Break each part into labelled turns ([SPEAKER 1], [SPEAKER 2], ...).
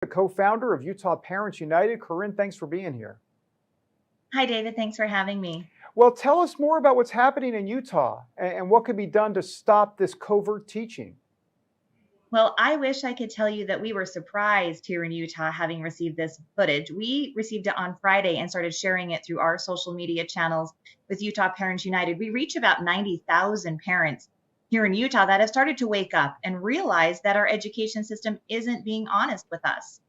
[SPEAKER 1] The co-founder of Utah Parents United. Corinne, thanks for being here.
[SPEAKER 2] Hi, David. Thanks for having me.
[SPEAKER 1] Well, tell us more about what's happening in Utah and what could be done to stop this covert teaching.
[SPEAKER 2] Well, I wish I could tell you that we were surprised here in Utah having received this footage. We received it on Friday and started sharing it through our social media channels with Utah Parents United. We reach about 90,000 parents here in Utah that have started to wake up and realize that our education system isn't being honest with us.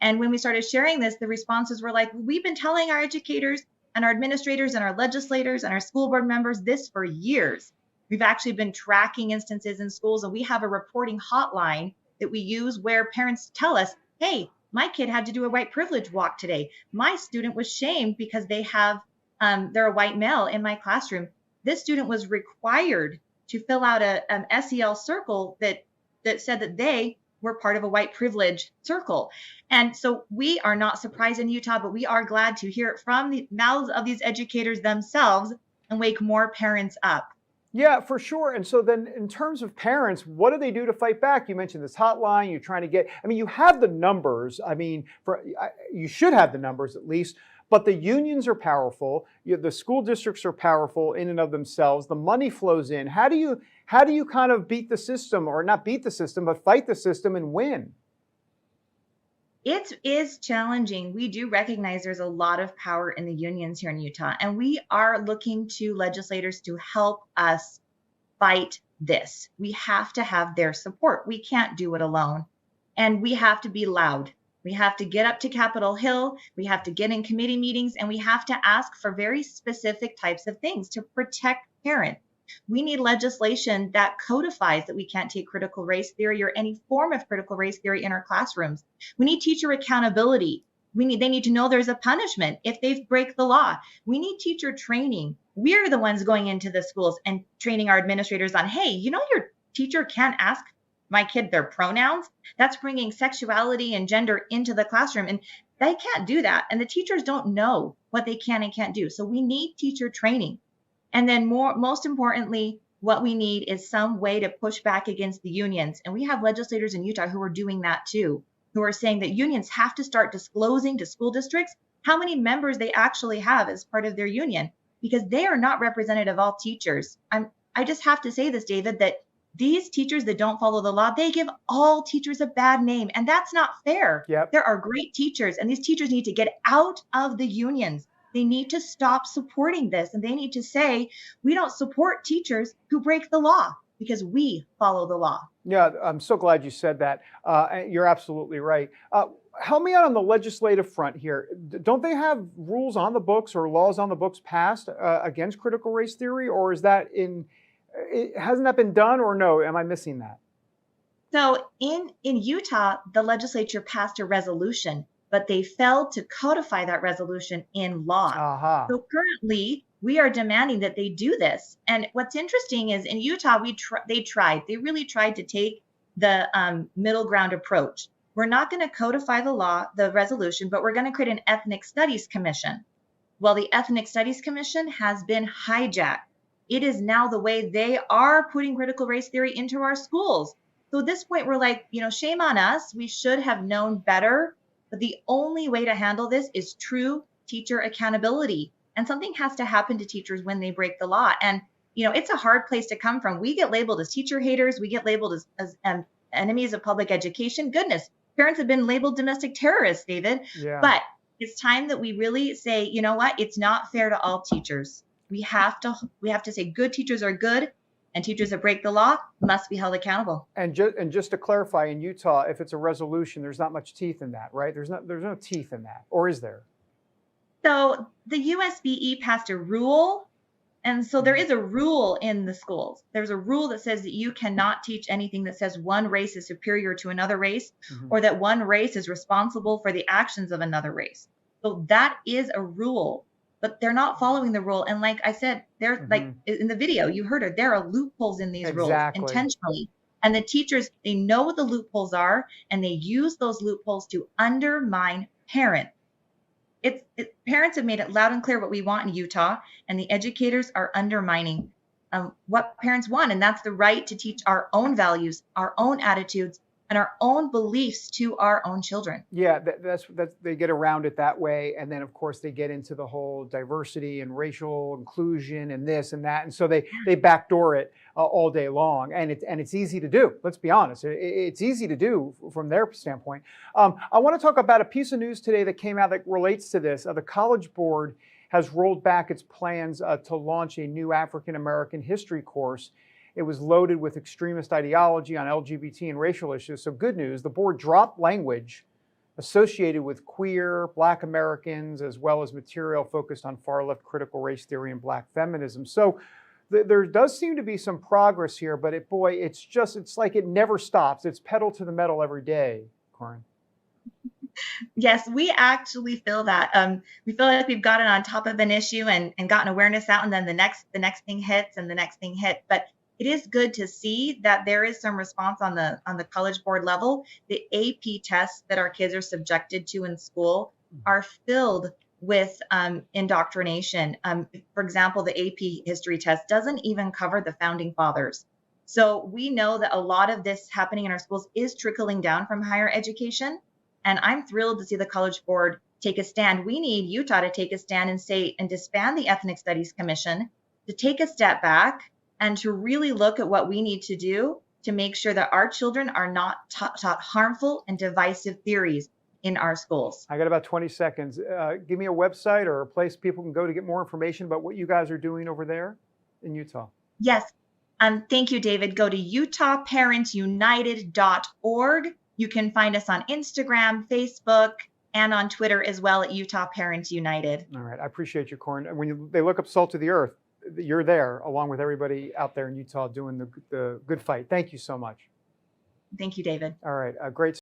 [SPEAKER 2] And when we started sharing this, the responses were like, we've been telling our educators and our administrators and our legislators and our school board members this for years. We've actually been tracking instances in schools, and we have a reporting hotline that we use where parents tell us, hey, my kid had to do a white privilege walk today. My student was shamed because they're a white male in my classroom. This student was required to fill out an SEL circle that said that they were part of a white privilege circle. And so we are not surprised in Utah, but we are glad to hear it from the mouths of these educators themselves and wake more parents up.
[SPEAKER 1] Yeah, for sure. And so then in terms of parents, what do they do to fight back? You mentioned this hotline, you're trying to get, I mean, you have the numbers. I mean, you should have the numbers at least, but the unions are powerful. The school districts are powerful in and of themselves. The money flows in. How do you kind of beat the system, or not beat the system, but fight the system and win?
[SPEAKER 2] It is challenging. We do recognize there's a lot of power in the unions here in Utah, and we are looking to legislators to help us fight this. We have to have their support. We can't do it alone, and we have to be loud. We have to get up to Capitol Hill. We have to get in committee meetings, and we have to ask for very specific types of things to protect parents. We need legislation that codifies that we can't take critical race theory or any form of critical race theory in our classrooms. We need teacher accountability. They need to know there's a punishment if they break the law. We need teacher training. We're the ones going into the schools and training our administrators on, hey, your teacher can't ask my kid their pronouns. That's bringing sexuality and gender into the classroom. And they can't do that. And the teachers don't know what they can and can't do. So we need teacher training. And then most importantly, what we need is some way to push back against the unions. And we have legislators in Utah who are doing that too, who are saying that unions have to start disclosing to school districts how many members they actually have as part of their union, because they are not representative of all teachers. I just have to say this, David, that these teachers that don't follow the law, they give all teachers a bad name, and that's not fair.
[SPEAKER 1] Yep.
[SPEAKER 2] There are great teachers, and these teachers need to get out of the unions. They need to stop supporting this, and they need to say, we don't support teachers who break the law because we follow the law.
[SPEAKER 1] Yeah, I'm so glad you said that. You're absolutely right. Help me out on the legislative front here. Don't they have rules on the books or laws on the books passed against critical race theory, or hasn't that been done, or no? Am I missing that?
[SPEAKER 2] So in Utah, the legislature passed a resolution, but they failed to codify that resolution in law.
[SPEAKER 1] Aha.
[SPEAKER 2] So currently, we are demanding that they do this. And what's interesting is in Utah, they really tried to take the middle ground approach. We're not going to codify the resolution, but we're going to create an ethnic studies commission. Well, the ethnic studies commission has been hijacked. It is now the way they are putting critical race theory into our schools. So at this point, we're like, shame on us. We should have known better. But the only way to handle this is true teacher accountability. And something has to happen to teachers when they break the law. And, it's a hard place to come from. We get labeled as teacher haters. We get labeled as enemies of public education. Goodness, parents have been labeled domestic terrorists, David.
[SPEAKER 1] Yeah.
[SPEAKER 2] But it's time that we really say, you know what? It's not fair to all teachers. We have to say good teachers are good, and teachers that break the law must be held accountable.
[SPEAKER 1] And just to clarify, in Utah, if it's a resolution, there's not much teeth in that, right? There's no teeth in that, or is there?
[SPEAKER 2] So the USBE passed a rule, and so there is a rule in the schools. There's a rule that says that you cannot teach anything that says one race is superior to another race, or that one race is responsible for the actions of another race. So that is a rule. But they're not following the rule. And like I said, they're like in the video, you heard it, there are loopholes in these rules intentionally. And the teachers, they know what the loopholes are, and they use those loopholes to undermine parents. Parents have made it loud and clear what we want in Utah, and the educators are undermining what parents want. And that's the right to teach our own values, our own attitudes, and our own beliefs to our own children.
[SPEAKER 1] Yeah, that's they get around it that way, and then of course they get into the whole diversity and racial inclusion and this and that, and so they backdoor it all day long, and it's easy to do. Let's be honest, it's easy to do from their standpoint. I want to talk about a piece of news today that came out that relates to this. The College Board has rolled back its plans to launch a new African American history course. It was loaded with extremist ideology on LGBT and racial issues. So good news, the board dropped language associated with queer, Black Americans, as well as material focused on far-left critical race theory and Black feminism. So there does seem to be some progress here, but it's like it never stops. It's pedal to the metal every day, Corinne.
[SPEAKER 2] Yes, we actually feel that. We feel like we've gotten on top of an issue and gotten awareness out, and then the next thing hits and the next thing hits. But it is good to see that there is some response on the College Board level. The AP tests that our kids are subjected to in school are filled with indoctrination. For example, the AP history test doesn't even cover the founding fathers. So we know that a lot of this happening in our schools is trickling down from higher education. And I'm thrilled to see the College Board take a stand. We need Utah to take a stand and disband the Ethnic Studies Commission, to take a step back and to really look at what we need to do to make sure that our children are not taught harmful and divisive theories in our schools.
[SPEAKER 1] I got about 20 seconds. Give me a website or a place people can go to get more information about what you guys are doing over there in Utah.
[SPEAKER 2] Yes. Thank you, David. Go to utahparentsunited.org. You can find us on Instagram, Facebook, and on Twitter as well at Utah Parents United.
[SPEAKER 1] All right. I appreciate you, Corinne. And when they look up Salt of the Earth, you're there along with everybody out there in Utah doing the good fight. Thank you so much.
[SPEAKER 2] Thank you, David.
[SPEAKER 1] All right. Great.